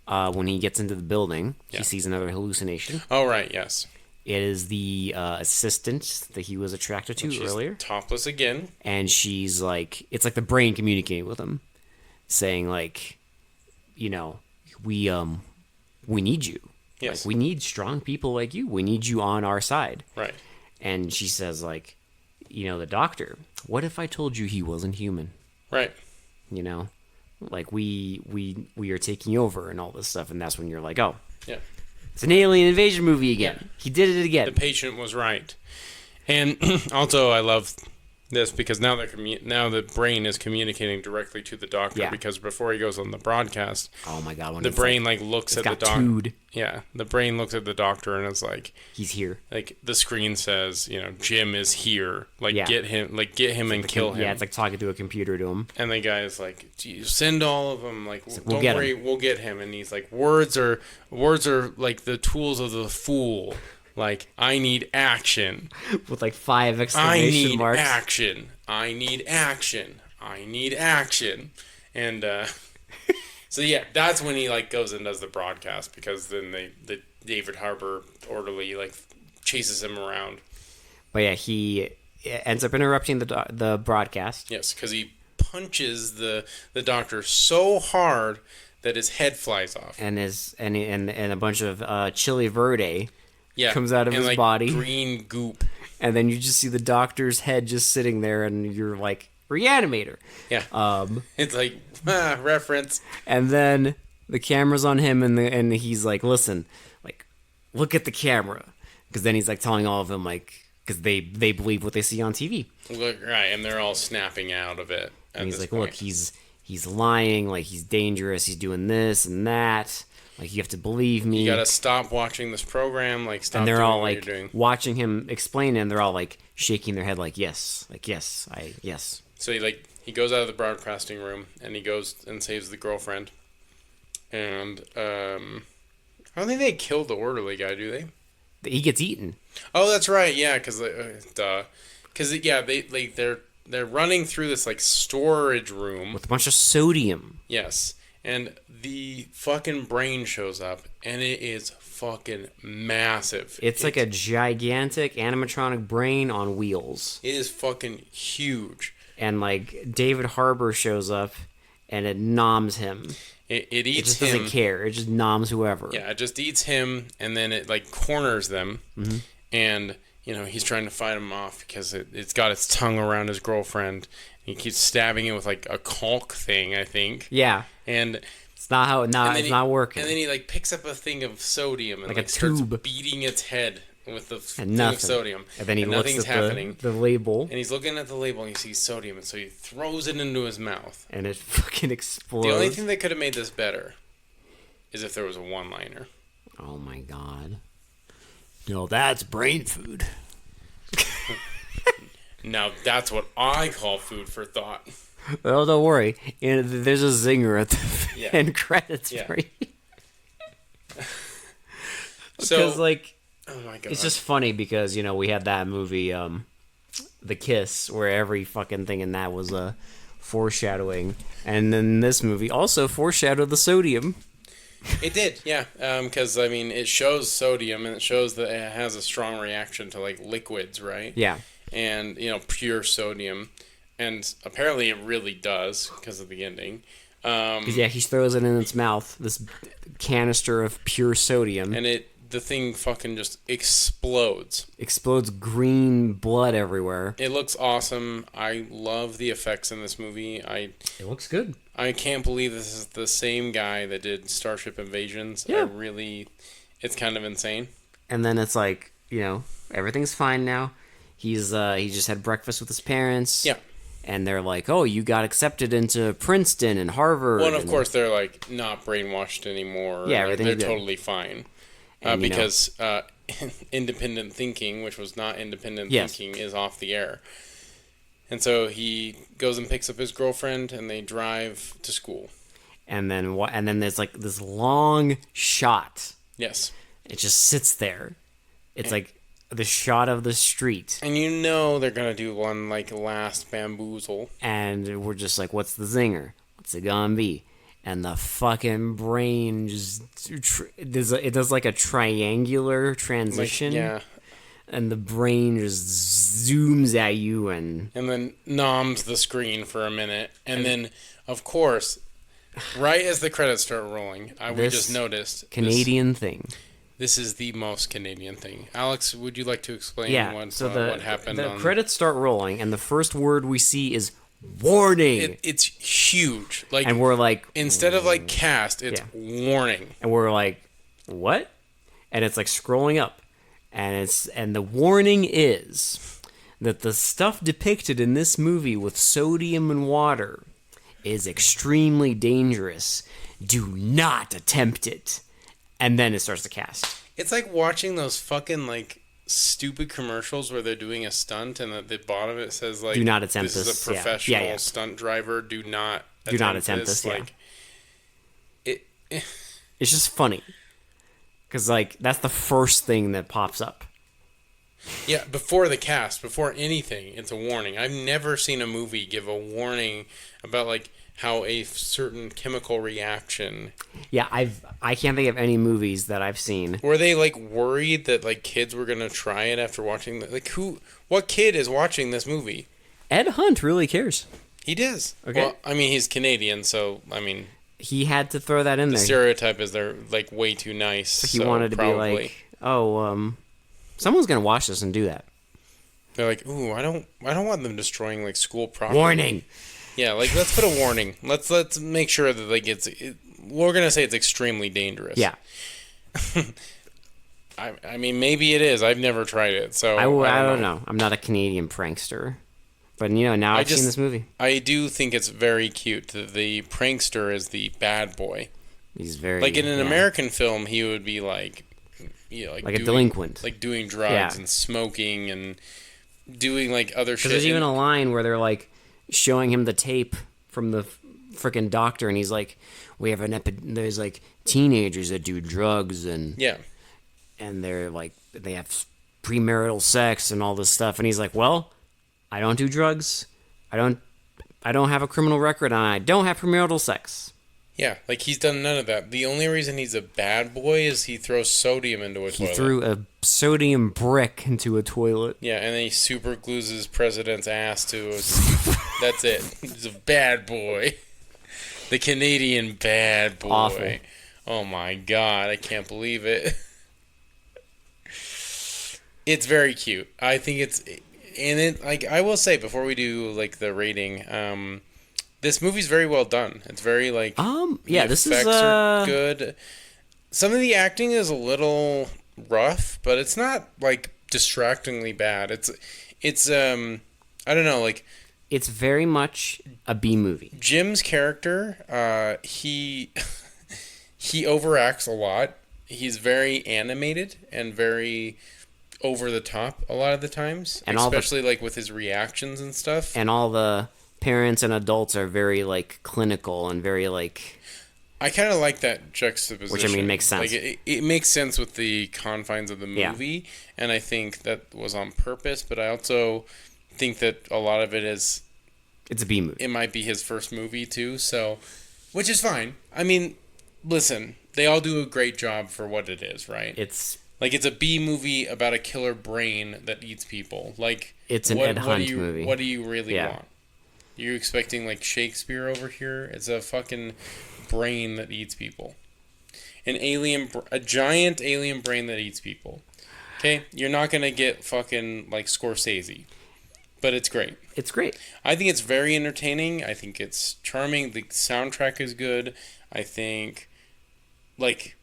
when he gets into the building, he sees another hallucination. Oh right, yes. It is the assistant that he was attracted to She's earlier. topless again. And she's like, it's like the brain communicating with him, saying like, we need you. Yes. Like, we need strong people like you. We need you on our side. Right. And she says like, the doctor, what if I told you he wasn't human? Right. Like we are taking over and all this stuff. And that's when you're like, oh, yeah. It's an alien invasion movie again. Yeah. He did it again. The patient was right. And also, I love this because now the brain is communicating directly to the doctor. Yeah. Because before he goes on the broadcast, oh my god, the brain looks at the doctor. Yeah, the brain looks at the doctor and it's like, he's here. Like the screen says, Jim is here. Like get him and kill him. Yeah, it's like talking to a computer to him. And the guy is like, send all of them. Like, we'll don't worry, we'll get him. And he's like, words are like the tools of the fool. Like, I need action. With like 5 exclamation marks. I need action. And so yeah, that's when he like goes and does the broadcast, because then the David Harbour orderly like chases him around. But yeah, he ends up interrupting the broadcast. Yes, because he punches the doctor so hard that his head flies off. And a bunch of chili verde comes out of his like body. Green goop. And then you just see the doctor's head just sitting there, and you're like, reanimator. Yeah. It's like, reference. And then the camera's on him, and he's like, listen, like, look at the camera. Because then he's like telling all of them, like, because they believe what they see on TV. Look, right, and they're all snapping out of it. And he's like, look, he's lying, like, he's dangerous, he's doing this and that. Like, you have to believe me. You gotta stop watching this program. Like, stop. And they're doing all what like you're doing. watching him explain it, and they're all like shaking their head, like yes. So he goes out of the broadcasting room and he goes and saves the girlfriend. And I don't think they killed the orderly guy, do they? He gets eaten. Oh, that's right. Yeah, because they're running through this like storage room With a bunch of sodium. Yes. And the fucking brain shows up, and it is fucking massive. It's like a gigantic animatronic brain on wheels. It is fucking huge. And like David Harbour shows up, and it noms him. It eats him. It just doesn't care. It just noms whoever. Yeah, it just eats him, and then it like corners them, and he's trying to fight him off because it's got its tongue around his girlfriend. He keeps stabbing it with like a caulk thing, I think. Yeah. And it's not not working. And then he like picks up a thing of sodium and like like a starts tube. beating its head with the thing nothing. of sodium. And then he looks nothing's at happening. the label. And he's looking at the label and he sees sodium, and so he throws it into his mouth. And it fucking explodes. The only thing that could have made this better is if there was a one-liner. Oh my god. No, that's brain food. Now that's what I call food for thought. Oh, don't worry. There's a zinger at the end credits for you. Because, like, oh my god, it's just funny because, we had that movie, The Kiss, where every fucking thing in that was a foreshadowing. And then this movie also foreshadowed the sodium. It did, yeah. Because, I mean, it shows sodium, and it shows that it has a strong reaction to, like, liquids, right? Yeah. And, pure sodium. And apparently it really does, because of the ending. Yeah, he throws it in its mouth, this canister of pure sodium. And the thing fucking just explodes. Explodes green blood everywhere. It looks awesome. I love the effects in this movie. It looks good. I can't believe this is the same guy that did Starship Invasions. Yeah. It's kind of insane. And then it's like, everything's fine now. He just had breakfast with his parents. Yeah. And they're like, oh, you got accepted into Princeton and Harvard. Well, and of course, they're like not brainwashed anymore. Yeah, everything's they're totally fine. Because independent thinking, which was not independent thinking, is off the air. And so he goes and picks up his girlfriend, and they drive to school. And then there's like this long shot. Yes. It just sits there. It's like the shot of the street. And you know they're going to do one, like, last bamboozle. And we're just like, what's the zinger? What's it gonna be? And the fucking brain just... It does like a triangular transition. Like, yeah. And the brain just zooms at you and then noms the screen for a minute. And then, of course, right as the credits start rolling, we just noticed... Canadian thing. This is the most Canadian thing. Alex, would you like to explain what happened? The credits start rolling, and the first word we see is warning. It's huge. Like, and we're like... Instead of, like, cast, it's warning. And we're like, what? And it's, like, scrolling up. And the warning is that the stuff depicted in this movie with sodium and water is extremely dangerous. Do not attempt it. And then it starts to cast. It's like watching those fucking, like, stupid commercials where they're doing a stunt and at the bottom it says, like, do not attempt this this. Is a professional stunt driver. Do not attempt this. Like, it's just funny. Because, like, that's the first thing that pops up. Yeah, before the cast, before anything, it's a warning. I've never seen a movie give a warning about, like, how a certain chemical reaction... Yeah, I can't think of any movies that I've seen. Were they, like, worried that, like, kids were going to try it after watching... What kid is watching this movie? Ed Hunt really cares. He does. Okay. Well, I mean, he's Canadian, so, I mean... He had to throw that in there. The stereotype is they're, like, way too nice. He wanted to be like, someone's going to watch this and do that. They're like, ooh, I don't want them destroying, like, school property. Warning! Yeah, like, let's put a warning. Let's make sure that, like, we're going to say it's extremely dangerous. Yeah. I mean, maybe it is. I've never tried it, so I don't know. I'm not a Canadian prankster. But, now I've seen this movie. I do think it's very cute that the prankster is the bad boy. He's very... Like, in an American film, he would be, like... like a delinquent. Like, doing drugs and smoking and doing, like, other shit. There's even a line where they're, like, showing him the tape from the freaking doctor, and he's like, we have there's, like, teenagers that do drugs, and... Yeah. And they're, like, they have premarital sex and all this stuff, and he's like, well... I don't do drugs. I don't have a criminal record, and I don't have premarital sex. Yeah, like he's done none of that. The only reason he's a bad boy is he throws sodium into a toilet. He threw a sodium brick into a toilet. Yeah, and then he super glues his president's ass to it. That's it. He's a bad boy. The Canadian bad boy. Awful. Oh my god, I can't believe it. It's very cute. I think it's... And it, like, I will say before we do like the rating, this movie's very well done. It's very like this is are good. Some of the acting is a little rough, but it's not like distractingly bad. It's I don't know, like it's very much a B movie. Jim's character, he overacts a lot. He's very animated and very over the top a lot of the times, and especially like with his reactions and stuff. And all the parents and adults are very like clinical and very like... I kind of like that juxtaposition. Which, I mean, makes sense. Like it makes sense with the confines of the movie, and I think that was on purpose, but I also think that a lot of it is... It's a B movie. It might be his first movie, too, so... Which is fine. I mean, listen, they all do a great job for what it is, right? It's... Like, it's a B movie about a killer brain that eats people. Like, it's an Ed Hunt movie. What do you really want? You're expecting, like, Shakespeare over here? It's a fucking brain that eats people. A giant alien brain that eats people. Okay? You're not going to get fucking, like, Scorsese. But it's great. It's great. I think it's very entertaining. I think it's charming. The soundtrack is good. I think, like...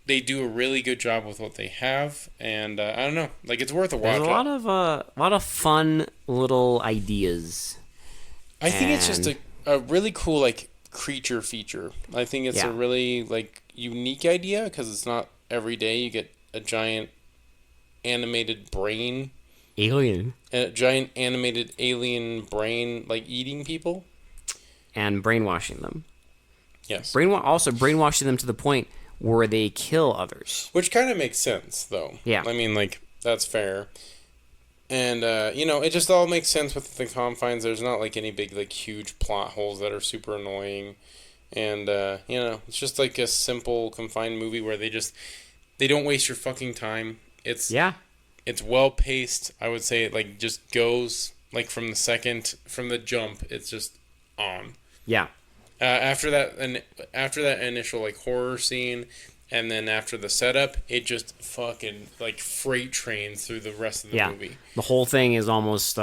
They do a really good job with what they have, and I don't know, like it's worth a watch. There's a lot of fun little ideas. I think it's just a really cool like creature feature. I think it's a really like unique idea because it's not every day you get a giant animated brain Alien. A giant animated alien brain, like, eating people? And brainwashing them. Yes. Also brainwashing them to the point where they kill others. Which kind of makes sense, though. Yeah. I mean, like, that's fair. And, it just all makes sense with the confines. There's not, like, any big, like, huge plot holes that are super annoying. And, it's just, like, a simple, confined movie where they don't waste your fucking time. It's well-paced. I would say it, like, just goes, like, from the jump, it's just on. Yeah. After that initial, like, horror scene, and then after the setup, it just fucking, like, freight trains through the rest of the movie. The whole thing is almost,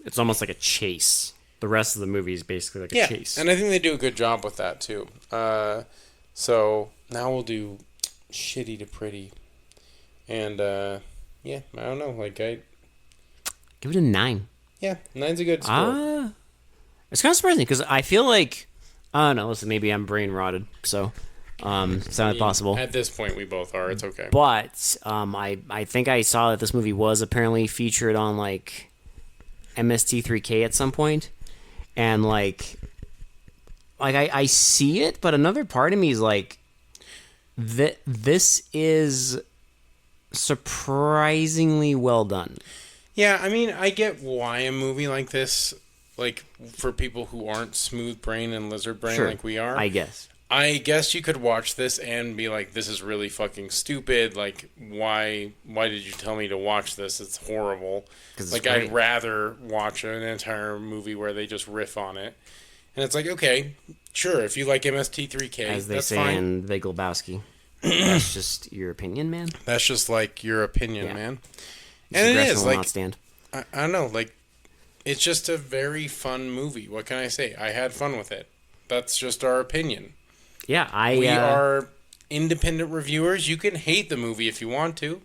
it's almost like a chase. The rest of the movie is basically like a chase. And I think they do a good job with that, too. So, now we'll do shitty to pretty. And, I don't know, like, give it a 9. Yeah, 9's a good score. It's kind of surprising, because I feel like, I don't know, listen, maybe I'm brain rotted, so... it's not possible. At this point, we both are. It's okay. But I think I saw that this movie was apparently featured on like MST3K at some point, and like I see it, but another part of me is like, this is surprisingly well done. Yeah, I mean, I get why a movie like this, like for people who aren't smooth brain and lizard brain like we are, I guess you could watch this and be like, this is really fucking stupid. Like, why did you tell me to watch this? It's horrible. Like, I'd rather watch an entire movie where they just riff on it. And it's like, okay, sure, if you like MST3K, as they that's say fine. in Big Lebowski. That's just your opinion, man. That's just, like, your opinion, man. This and it is, will like, not stand. I don't know, like, it's just a very fun movie. What can I say? I had fun with it. That's just our opinion. Yeah, we are independent reviewers. You can hate the movie if you want to.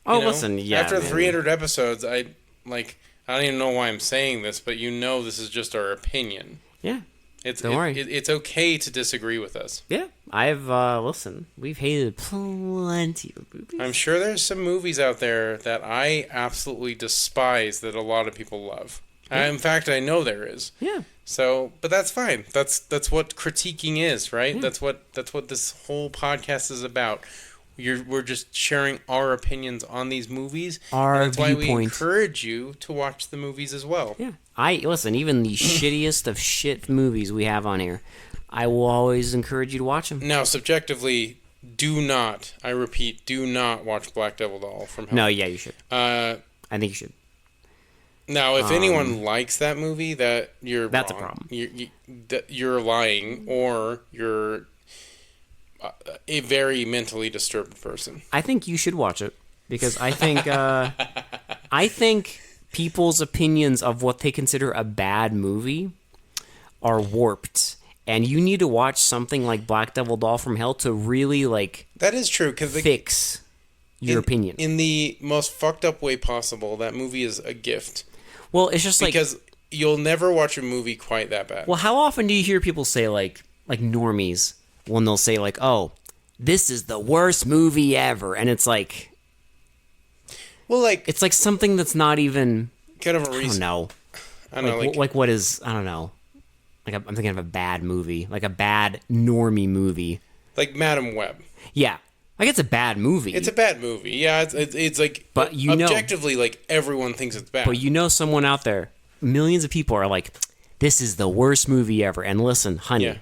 Listen, after man. 300 episodes, I don't even know why I'm saying this, but this is just our opinion. Yeah, don't worry. It's okay to disagree with us. Yeah, listen, we've hated plenty of movies. I'm sure there's some movies out there that I absolutely despise that a lot of people love. Yeah. In fact, I know there is. Yeah. So, but that's fine. That's what critiquing is, right? Yeah. That's what this whole podcast is about. We're just sharing our opinions on these movies. That's why we encourage you to watch the movies as well. Yeah. Listen, even the shittiest of shit movies we have on here, I will always encourage you to watch them. Now, subjectively, do not watch Black Devil Doll from Hell. No, yeah, you should. I think you should. Now, if anyone likes that movie, that's wrong. A problem. You're lying, or you're a very mentally disturbed person. I think you should watch it, because I think people's opinions of what they consider a bad movie are warped, and you need to watch something like Black Devil Doll from Hell to really that is true, because fix your opinion in the most fucked up way possible. That movie is a gift. Well, it's just because you'll never watch a movie quite that bad. Well, how often do you hear people say like normies when they'll say like, "Oh, this is the worst movie ever," and it's like, well, like it's like something that's not even kind of a reason. I don't know. Like what is? I don't know. Like I'm thinking of a bad movie, like a bad normie movie, like Madam Web. Yeah. Like, it's a bad movie. It's a bad movie. Yeah, it's like... But objectively, like, everyone thinks it's bad. But someone out there, millions of people are like, this is the worst movie ever. And listen, honey.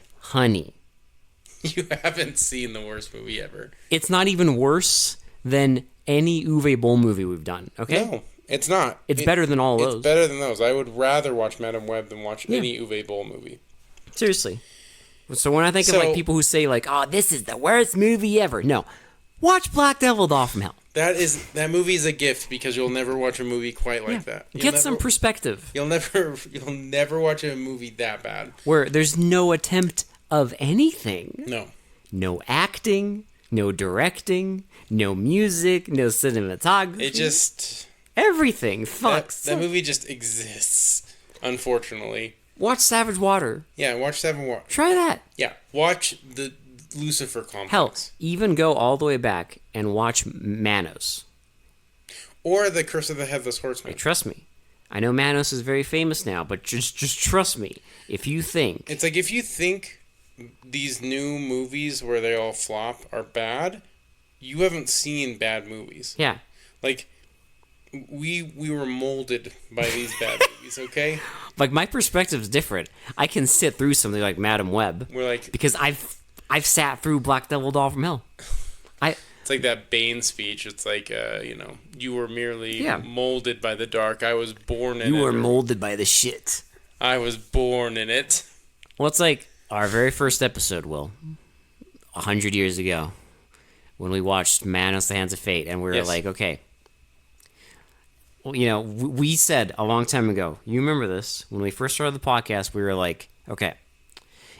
You haven't seen the worst movie ever. It's not even worse than any Uwe Boll movie we've done, okay? No, it's not. It's better than all those. It's better than those. I would rather watch Madam Web than watch any Uwe Boll movie. Seriously. So when I think of, like, people who say, like, oh, this is the worst movie ever. No. Watch Black Devil Doll from Hell. That movie is a gift, because you'll never watch a movie quite like that. Get some perspective. You'll never watch a movie that bad. Where there's no attempt of anything. No. No acting, no directing, no music, no cinematography. It just... everything. Fucks. That movie just exists, unfortunately. Watch Savage Water. Yeah, watch Savage Water. Try that. Yeah, watch the Lucifer Complex. Hell, even go all the way back and watch Manos. Or The Curse of the Headless Horseman. Hey, trust me. I know Manos is very famous now, but just trust me. If you think... It's like, if you think these new movies where they all flop are bad, you haven't seen bad movies. Yeah. Like, we were molded by these bad movies, okay? Like, my perspective is different. I can sit through something like Madam Web. We're like... Because I've sat through Black Devil Doll from Hell. It's like that Bane speech. It's like, you were merely molded by the dark. I was born in it. You were molded by the shit. I was born in it. Well, it's like our very first episode, Will, 100 years ago, when we watched Manos, the Hands of Fate, and we were like, okay. Well, we said a long time ago, you remember this, when we first started the podcast, we were like, okay,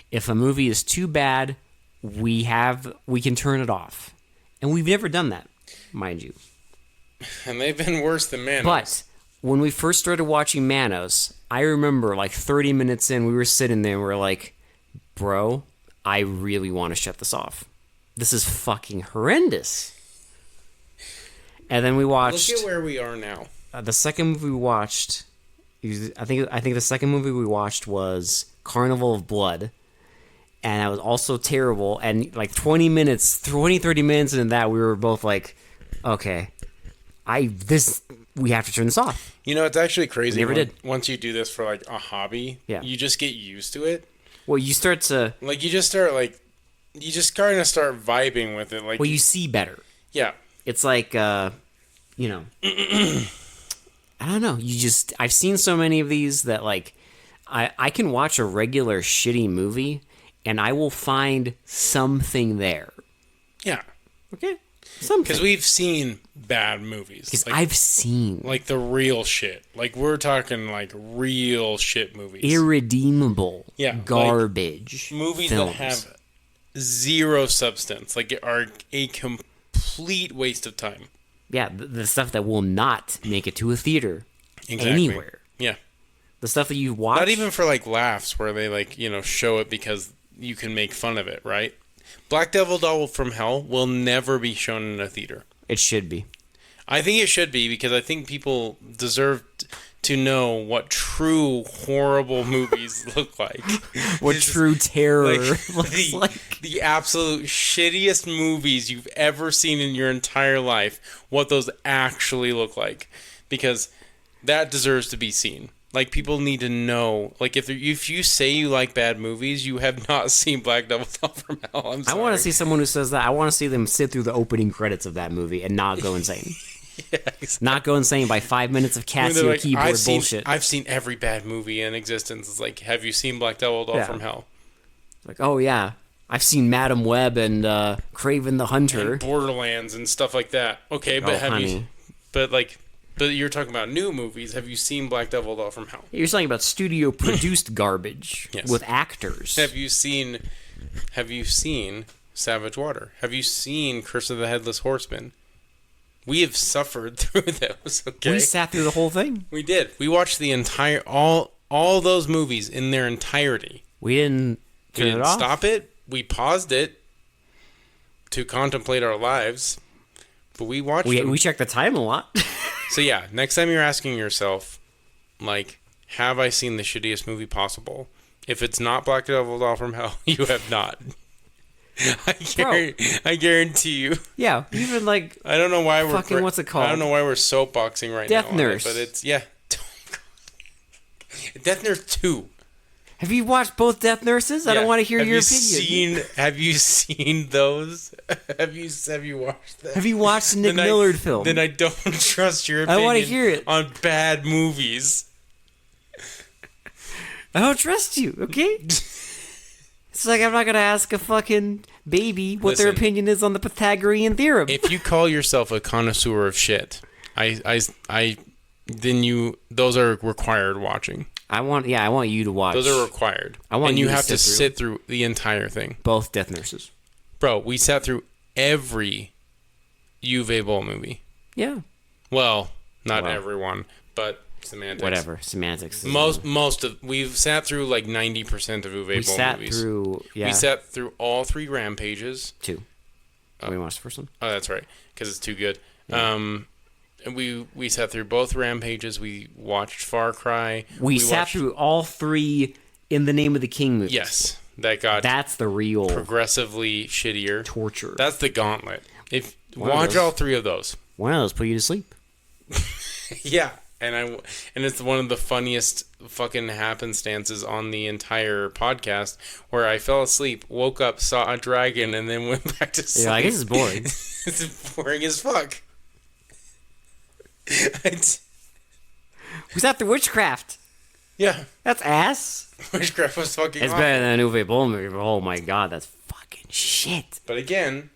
if a movie is too bad, we can turn it off. And we've never done that, mind you. And they've been worse than Manos. But when we first started watching Manos, I remember like 30 minutes in, we were sitting there and we were like, bro, I really want to shut this off. This is fucking horrendous. And then we watched... Look at where we are now. The second movie we watched... I think the second movie we watched was Carnival of Blood. And that was also terrible. And like 30 minutes into that, we were both like, okay, we have to turn this off. It's actually crazy. We never did. Once you do this for like a hobby, you just get used to it. Well, you start to... Like, you just kind of start vibing with it. Like, well, you see better. Yeah. It's like, I don't know. I've seen so many of these that like, I can watch a regular shitty movie and I will find something there. Yeah. Okay. Something. Because we've seen bad movies. Because I've seen. Like the real shit. Like we're talking like real shit movies. Irredeemable. Yeah. Garbage. Like movies films. that have zero substance. Like are a complete waste of time. Yeah. The stuff that will not make it to a theater. Exactly. Anywhere. Yeah. The stuff that you watch. Not even for like laughs where they like, show it because you can make fun of it, right? Black Devil Doll from Hell will never be shown in a theater. It should be. I think it should be because I think people deserve to know what true horrible movies look like. What true terror looks like. The absolute shittiest movies you've ever seen in your entire life, what those actually look like. Because that deserves to be seen. Like, people need to know. Like, if you say you like bad movies, you have not seen Black Devil Doll from Hell. I'm sorry. I want to see someone who says that. I want to see them sit through the opening credits of that movie and not go insane. Yeah, exactly. Not go insane by 5 minutes of Casio keyboard bullshit. I've seen every bad movie in existence. It's like, have you seen Black Devil Doll from Hell? Like, oh, yeah. I've seen Madam Web and Kraven the Hunter. And Borderlands and stuff like that. Okay, but But you're talking about new movies. Have you seen Black Devil Doll from Hell? You're talking about studio-produced garbage with actors. Have you seen Savage Water? Have you seen Curse of the Headless Horseman? We have suffered through those, okay? We sat through the whole thing. We did. We watched the entire... All those movies in their entirety. We didn't stop it. We paused it to contemplate our lives. But we watched them. We checked the time a lot. So yeah, next time you're asking yourself, like, have I seen the shittiest movie possible? If it's not Black Devil Doll from Hell, you have not. I guarantee you. Yeah, even like I don't know why we're what's it called? I don't know why we're soapboxing right Death now. Nurse. But it's Death Nurse 2. Have you watched both Death Nurses? I don't want to hear your opinion. Have you seen those? Have you watched them? Have you watched the Nick Millard film? Then I don't trust your opinion. I want to hear it on bad movies. I don't trust you, okay? It's like I'm not going to ask a fucking baby what their opinion is on the Pythagorean theorem. If you call yourself a connoisseur of shit, those are required watching. I want you to watch. Those are required. You have to sit through the entire thing. Both Death Nurses. Bro, we sat through every Uwe Boll movie. Yeah. Well, not everyone, but semantics. Whatever, semantics. We've sat through like 90% of Uwe Boll movies. We sat through all 3 Rampages. 2. We watched the first one. Oh, that's right, because it's too good. Yeah. we sat through both Rampages. We watched Far Cry. We sat watched, through all 3 In the Name of the King movies. Yes, that's the real progressively shittier torture. That's the gauntlet. If watch all 3 of those. One of those put you to sleep. Yeah, and it's one of the funniest fucking happenstances on the entire podcast where I fell asleep, woke up, saw a dragon, and then went back to sleep. Yeah, I guess it's boring. It's boring as fuck. Was that the witchcraft? Yeah. That's ass. Witchcraft was fucking It's awful. better than a Uwe Boll movie, but oh my god, that's fucking shit. But again,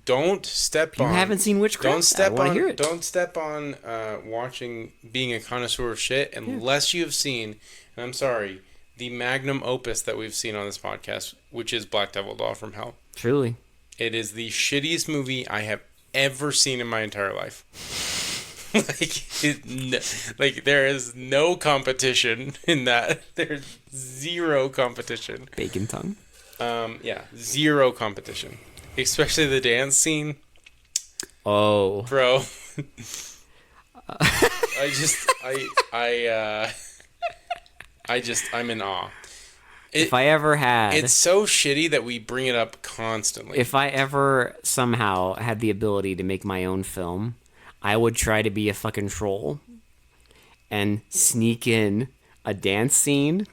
don't step on... You haven't seen Witchcraft? Don't step I want on... to hear it. Don't step on watching, being a connoisseur of shit unless you have seen, and I'm sorry, the magnum opus that we've seen on this podcast, which is Black Devil Doll from Hell. Truly. It is the shittiest movie I have ever seen in my entire life. There is no competition in that. There's zero competition. Bacon tongue. Yeah, zero competition. Especially the dance scene. Oh, bro. I'm in awe. If I ever had... It's so shitty that we bring it up constantly. If I ever somehow had the ability to make my own film, I would try to be a fucking troll and sneak in a dance scene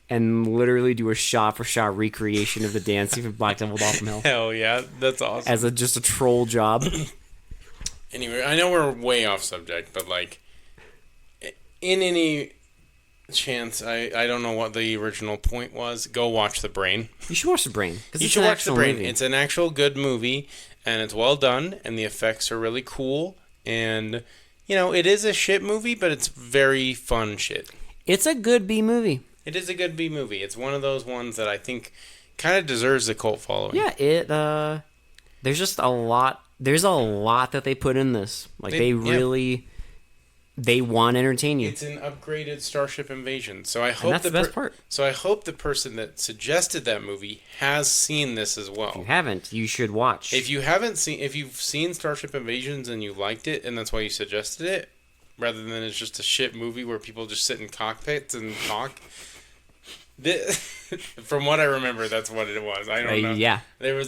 and literally do a shot-for-shot recreation of the dance scene from Black Devil Doll from Hell. Hell yeah, that's awesome. As just a troll job. Anyway, I know we're way off subject, but like, in any chance, I don't know what the original point was. Go watch The Brain. You should watch The Brain. You should watch The Brain. Movie. It's an actual good movie, and it's well done, and the effects are really cool, and it is a shit movie, but it's very fun shit. It's a good B movie. It is a good B movie. It's one of those ones that I think kind of deserves a cult following. Yeah, there's just a lot. There's a lot that they put in this. Like they really, they want to entertain you. It's an upgraded Starship Invasion. So I hope that's the best part. So I hope the person that suggested that movie has seen this as well. If you haven't, you should watch. If you've seen Starship Invasions and you liked it, and that's why you suggested it, rather than it's just a shit movie where people just sit in cockpits and talk. From what I remember, that's what it was. I don't know. Yeah.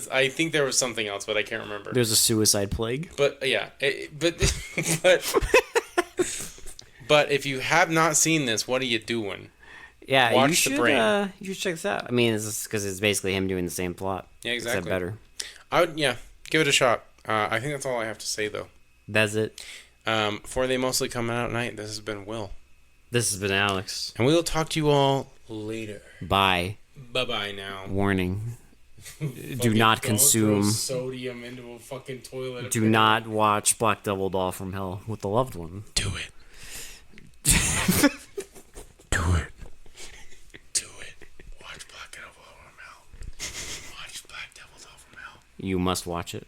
I think there was something else, but I can't remember. There's a suicide plague. But yeah, but if you have not seen this, what are you doing? Yeah, watch The Brain. You should check this out. I mean, it's because it's basically him doing the same plot. Yeah, exactly. Except better. I would, give it a shot. I think that's all I have to say, though. That's it. For They Mostly Come Out at Night, this has been Will. This has been Alex. And we will talk to you all later. Bye. Bye-bye now. Warning. Do not consume... Throw sodium into a fucking toilet. Do not watch Black Devil Doll from Hell with the loved one. Do it. Do it. Do it. Watch Black Devil from Hell. Watch Black Devil Doll from Hell. You must watch it.